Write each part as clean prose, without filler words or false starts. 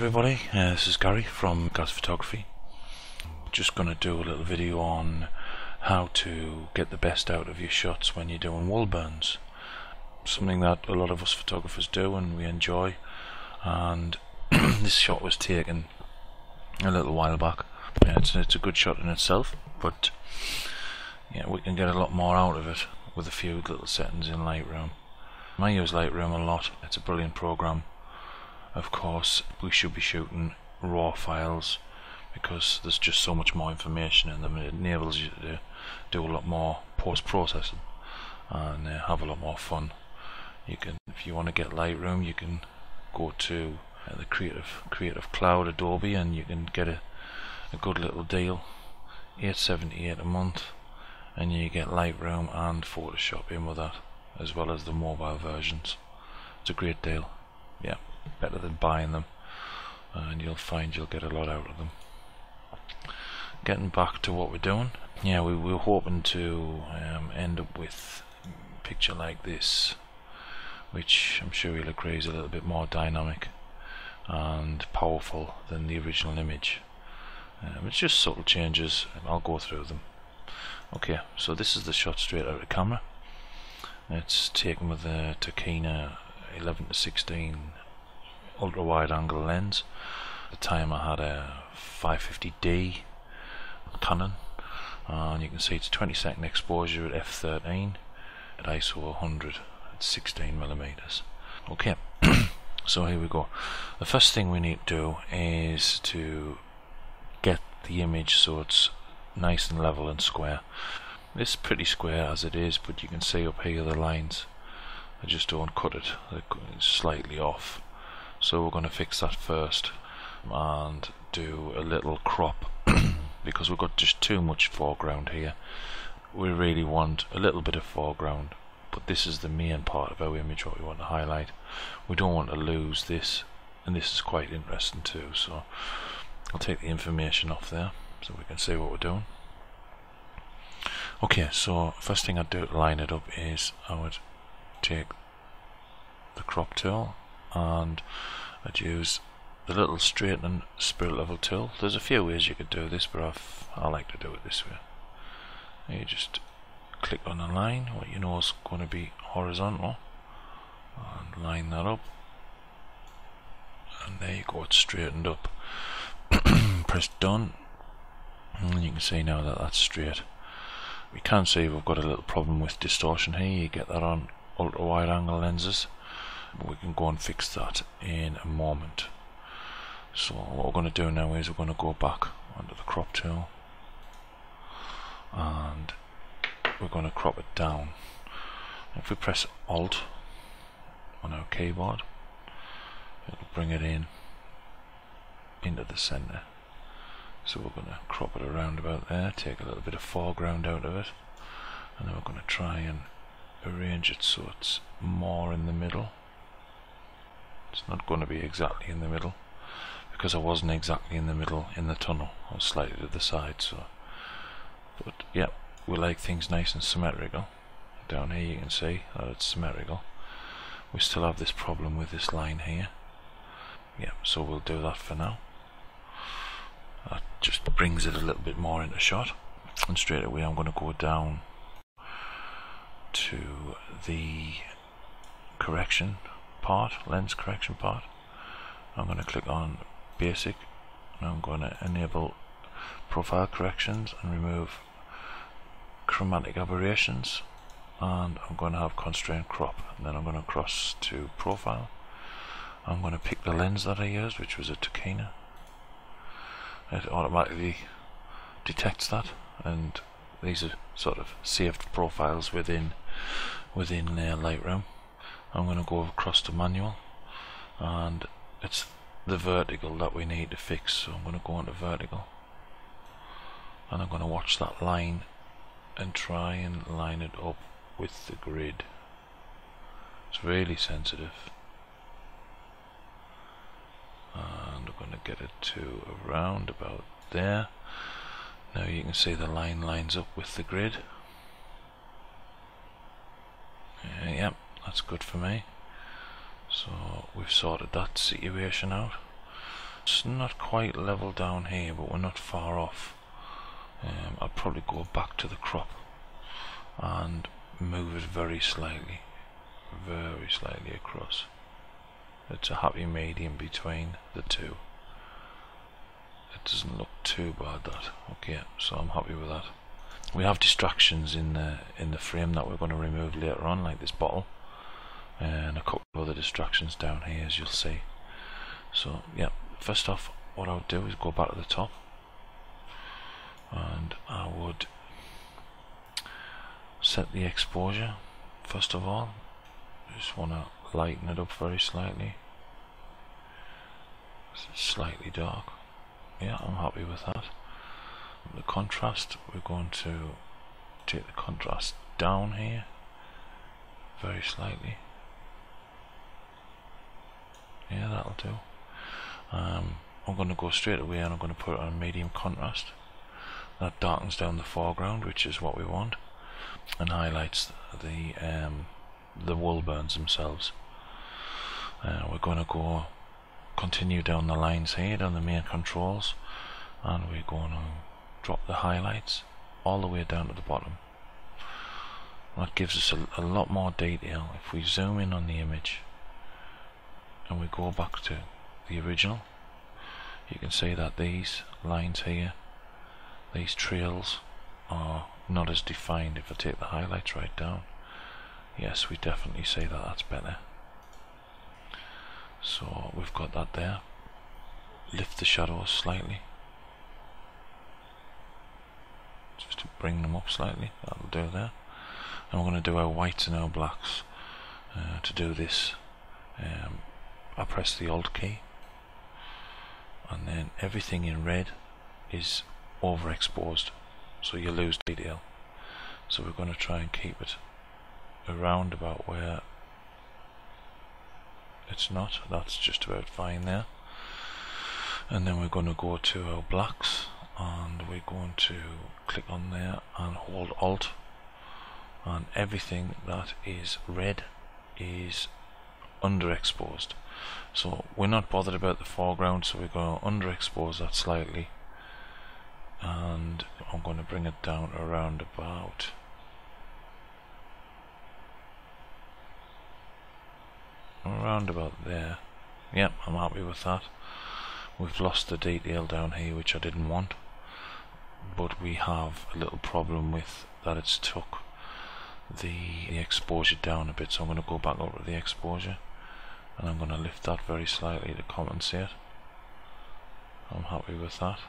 everybody, this is Gary from Gas Photography. Just going to do a little video on how to get the best out of your shots when you're doing wool burns. Something that a lot of us photographers do and we enjoy, and this shot was taken a little while back. It's a good shot in itself, but yeah, we can get a lot more out of it with a few little settings in Lightroom. I use Lightroom a lot. It's a brilliant program. Of course, we should be shooting raw files because there's just so much more information in them. It enables you to do a lot more post-processing and have a lot more fun. You can, if you want to get Lightroom, you can go to the Creative Cloud Adobe and you can get a good little deal, $8.78 a month, and you get Lightroom and Photoshop in with that, as well as the mobile versions. It's a great deal. Yeah, better than buying them, and you'll find you'll get a lot out of them. Getting back to what we're doing, yeah, we were hoping to end up with a picture like this, which I'm sure you'll agree is a little bit more dynamic and powerful than the original image. It's just subtle changes, and I'll go through them. Okay, so this is the shot straight out of camera. It's taken with a Tokina 11-16 ultra wide angle lens. At the time I had a 550D Canon, and you can see it's 20-second exposure at f13 at ISO 100 at 16mm. Okay, so here we go. The first thing we need to do is to get the image so it's nice and level and square. It's pretty square as it is, but you can see up here the lines. I just don't cut it, it's slightly off. So we're going to fix that first and do a little crop because we've got just too much foreground here. We really want a little bit of foreground, but this is the main part of our image, what we want to highlight. We don't want to lose this, and this is quite interesting too, so I'll take the information off there so we can see what we're doing. Okay, so first thing I'd do to line it up is I would take the crop tool and I'd use the little straightening spirit level tool. There's a few ways you could do this, but I like to do it this way. You just click on a line, what you know is going to be horizontal, and line that up, and there you go, it's straightened up. Press done, and you can see now that that's straight. We can see we've got a little problem with distortion here. You get that on ultra wide angle lenses, but we can go and fix that in a moment. So what we're going to do now is we're going to go back onto the crop tool and we're going to crop it down. If we press Alt on our keyboard, it'll bring it into the center. So we're going to crop it around about there, take a little bit of foreground out of it, and then we're going to try and arrange it so it's more in the middle. It's not going to be exactly in the middle because I wasn't exactly in the middle in the tunnel. I was slightly to the side, so. But yeah, we like things nice and symmetrical. Down here you can see that it's symmetrical. We still have this problem with this line here. Yeah, so we'll do that for now. That just brings it a little bit more into shot, and straight away I'm going to go down to the correction part, lens correction part. I'm going to click on basic, and I'm going to enable profile corrections and remove chromatic aberrations, and I'm going to have constraint crop, and then I'm going to cross to profile. I'm going to pick the lens that I used, which was a Tokina. It automatically detects that, and these are sort of saved profiles within Lightroom. I'm going to go across to manual, and it's the vertical that we need to fix, so I'm going to go into vertical, and I'm going to watch that line and try and line it up with the grid. It's really sensitive, and we're going to get it to around about there. Now you can see the line lines up with the grid. Yep, that's good for me. So we've sorted that situation out. It's not quite level down here, but we're not far off. I'll probably go back to the crop and move it very slightly across. It's a happy medium between the two. It doesn't look too bad, that. Okay, so I'm happy with that. We have distractions in the frame that we're going to remove later on, like this bottle, and a couple of other distractions down here, as you'll see. So yeah, first off, what I would do is go back to the top, and I would set the exposure first of all. Just want to lighten it up very slightly. It's slightly dark. Yeah, I'm happy with that. The contrast, we're going to take the contrast down here very slightly. Yeah, that'll do. I'm going to go straight away and I'm going to put it on medium contrast. That darkens down the foreground, which is what we want, and highlights the wool burns themselves. We're going to continue down the lines here, down the main controls, and we're going to drop the highlights all the way down to the bottom. That gives us a lot more detail. If we zoom in on the image and we go back to the original, you can see that these lines here, these trails, are not as defined. If I take the highlights right down, yes, we definitely see that that's better. So we've got that there. Lift the shadows slightly, just to bring them up slightly. That'll do there. And we're going to do our whites and our blacks. To do this, I press the Alt key, and then everything in red is overexposed, so you lose detail. So we're going to try and keep it around about where it's not. That's just about fine there. And then we're going to go to our blacks, and we're going to click on there and hold Alt, and everything that is red is underexposed. So we're not bothered about the foreground, so we're going to underexpose that slightly, and I'm going to bring it down around about there. Yep, I'm happy with that. We've lost the detail down here, which I didn't want, but we have a little problem with that. It's took the exposure down a bit, so I'm going to go back over to the exposure, and I'm going to lift that very slightly to compensate. I'm happy with that.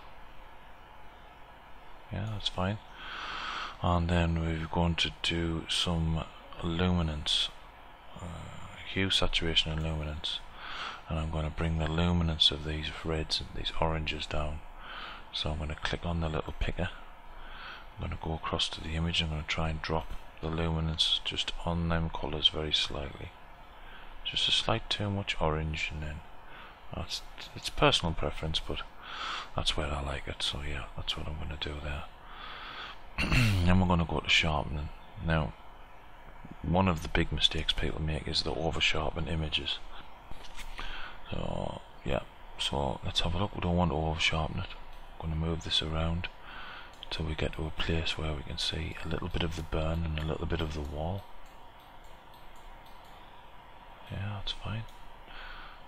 Yeah, that's fine. And then we're going to do some luminance, hue, saturation and luminance, and I'm going to bring the luminance of these reds and these oranges down. So I'm going to click on the little picker, I'm going to go across to the image, I'm going to try and drop the luminance just on them colours very slightly. Just a slight too much orange, and then it's personal preference, but that's where I like it. So yeah, that's what I'm going to do there. Then we're going to go to sharpening. Now, one of the big mistakes people make is the over sharpen images. So yeah, so let's have a look. We don't want to over sharpen it. I'm going to move this around till we get to a place where we can see a little bit of the burn and a little bit of the wall. Yeah, that's fine.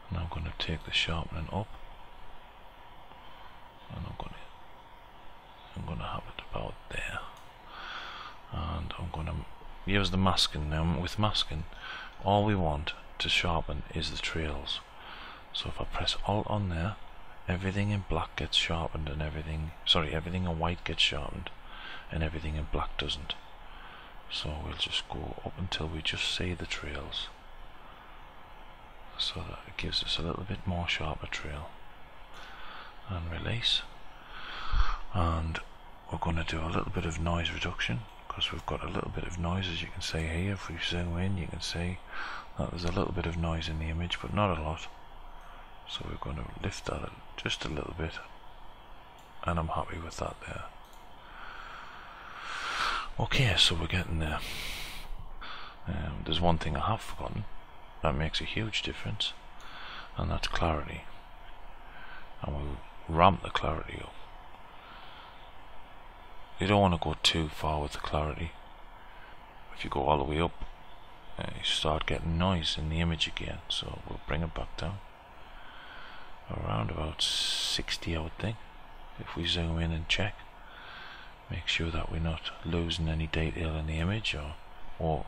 And I'm going to take the sharpening up, and I'm going to have it about there, and I'm going to use the masking. Now with masking, all we want to sharpen is the trails. So if I press Alt on there, everything in black gets sharpened, and everything in white gets sharpened, and everything in black doesn't. So we'll just go up until we just see the trails, so that it gives us a little bit more sharper trail, and release. And we're going to do a little bit of noise reduction, because we've got a little bit of noise, as you can see here. If we zoom in, you can see that there's a little bit of noise in the image, but not a lot. So we're going to lift that just a little bit, and I'm happy with that there. Okay, so we're getting there. There's one thing I have forgotten that makes a huge difference, and that's clarity. and we ramp the clarity up. You don't want to go too far with the clarity. If you go all the way up, you start getting noise in the image again, so we'll bring it back down around about 60, I would think. If we zoom in and check, make sure that we're not losing any detail in the image or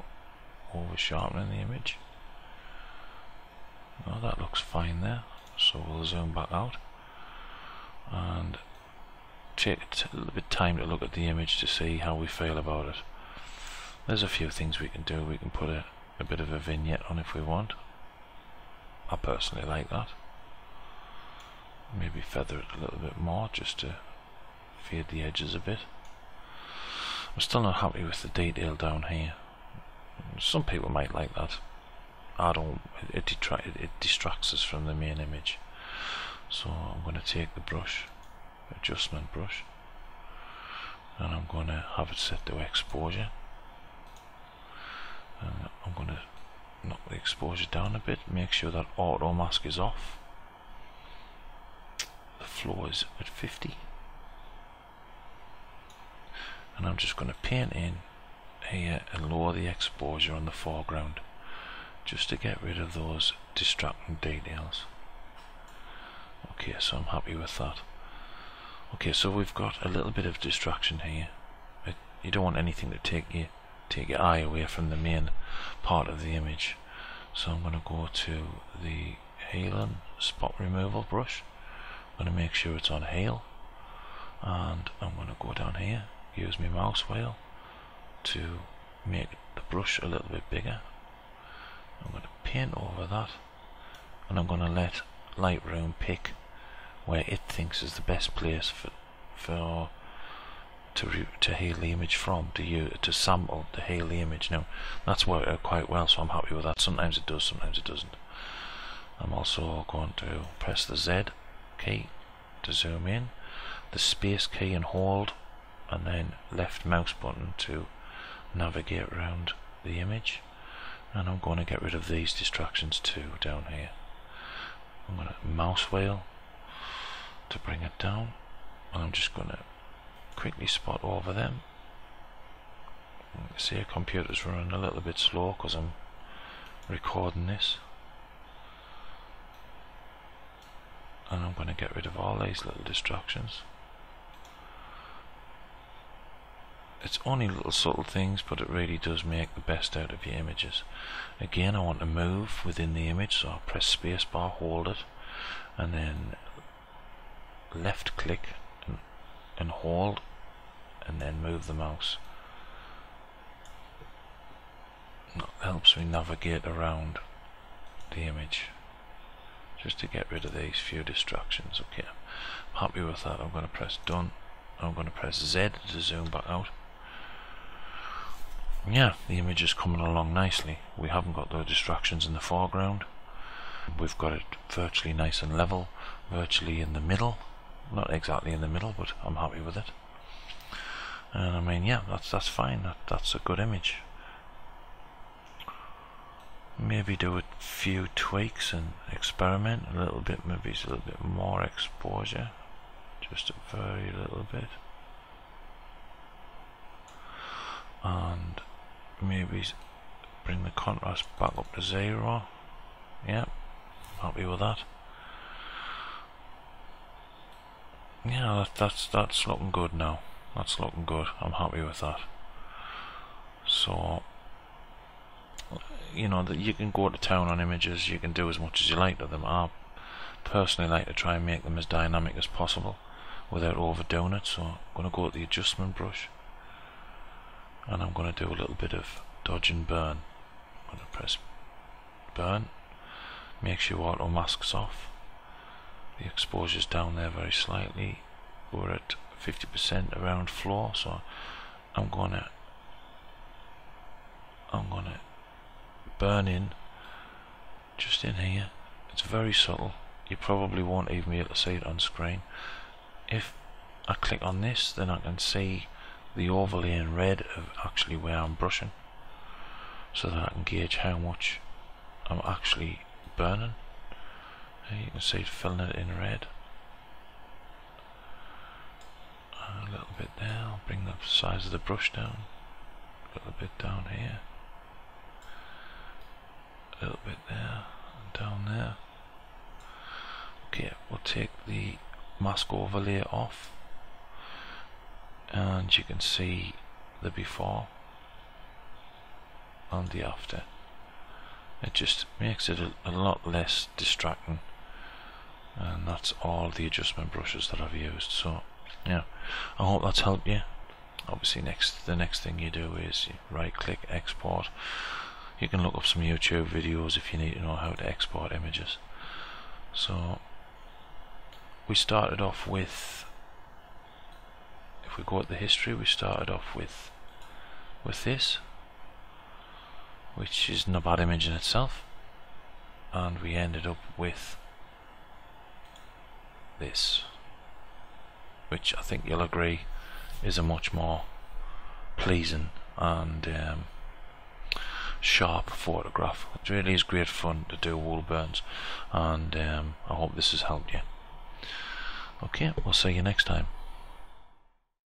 over sharpening the image. No, that looks fine there, so we'll zoom back out and take a little bit of time to look at the image to see how we feel about it. There's a few things we can do. We can put a bit of a vignette on if we want. I personally like that. Maybe feather it a little bit more just to fade the edges a bit. I'm still not happy with the detail down here. Some people might like that. I don't. It distracts us from the main image. So I'm going to take the brush, adjustment brush, and I'm going to have it set to exposure. And I'm going to knock the exposure down a bit, make sure that auto mask is off. The flow is at 50. And I'm just going to paint in here and lower the exposure on the foreground, just to get rid of those distracting details. Okay, so I'm happy with that. Okay, so we've got a little bit of distraction here. You don't want anything to take your eye away from the main part of the image. So I'm going to go to the healing spot removal brush. I'm going to make sure it's on heal, and I'm going to go down here, use my mouse wheel to make the brush a little bit bigger. I'm going to paint over that, and I'm going to let Lightroom pick where it thinks is the best place to heal the image from, to sample to heal the image. Now that's worked out quite well, so I'm happy with that. Sometimes it does, sometimes it doesn't. I'm also going to press the Z key to zoom in, the space key and hold, and then left mouse button to navigate around the image. And I'm going to get rid of these distractions too down here. I'm going to mouse wheel to bring it down, and I'm just going to quickly spot over them. You can see our computer's running a little bit slow because I'm recording this. And I'm going to get rid of all these little distractions. It's only little subtle things, but it really does make the best out of your images. Again, I want to move within the image, so I'll press spacebar, hold it, and then left click and hold, and then move the mouse. That helps me navigate around the image, just to get rid of these few distractions. Okay, I'm happy with that. I'm going to press done. I'm going to press Z to zoom back out. Yeah, the image is coming along nicely. We haven't got those distractions in the foreground. We've got it virtually nice and level, virtually in the middle. Not exactly in the middle, but I'm happy with it. And I mean, yeah, that's fine. That's a good image. Maybe do a few tweaks and experiment a little bit. Maybe it's a little bit more exposure, just a very little bit, and maybe bring the contrast back up to 0. Yeah, happy with that. Yeah, that's looking good now. That's looking good. I'm happy with that. So, you know, that you can go to town on images. You can do as much as you like to them. I personally like to try and make them as dynamic as possible without overdoing it. So I'm going to go to the adjustment brush, and I'm going to do a little bit of dodge and burn. I'm going to press burn. Make sure auto mask's off. The exposure's down there very slightly. We're at 50% around floor, so I'm gonna burn in just in here. It's very subtle. You probably won't even be able to see it on screen. If I click on this, then I can see the overlay in red of actually where I'm brushing, so that I can gauge how much I'm actually burning. You can see it filling it in red. little bit there. I'll bring the size of the brush down. A little bit down here. A little bit there and down there. Okay, we'll take the mask overlay off, and you can see the before and the after. It just makes it a lot less distracting, and that's all the adjustment brushes that I've used. So yeah, I hope that's helped you. Obviously the next thing you do is you right click, export. You can look up some YouTube videos if you need to know how to export images. So we started off with, if we go to the history, we started off with this, which isn't a bad image in itself, and we ended up with this, which I think you'll agree is a much more pleasing and sharp photograph. It really is great fun to do wool burns, and I hope this has helped you. Okay, we'll see you next time.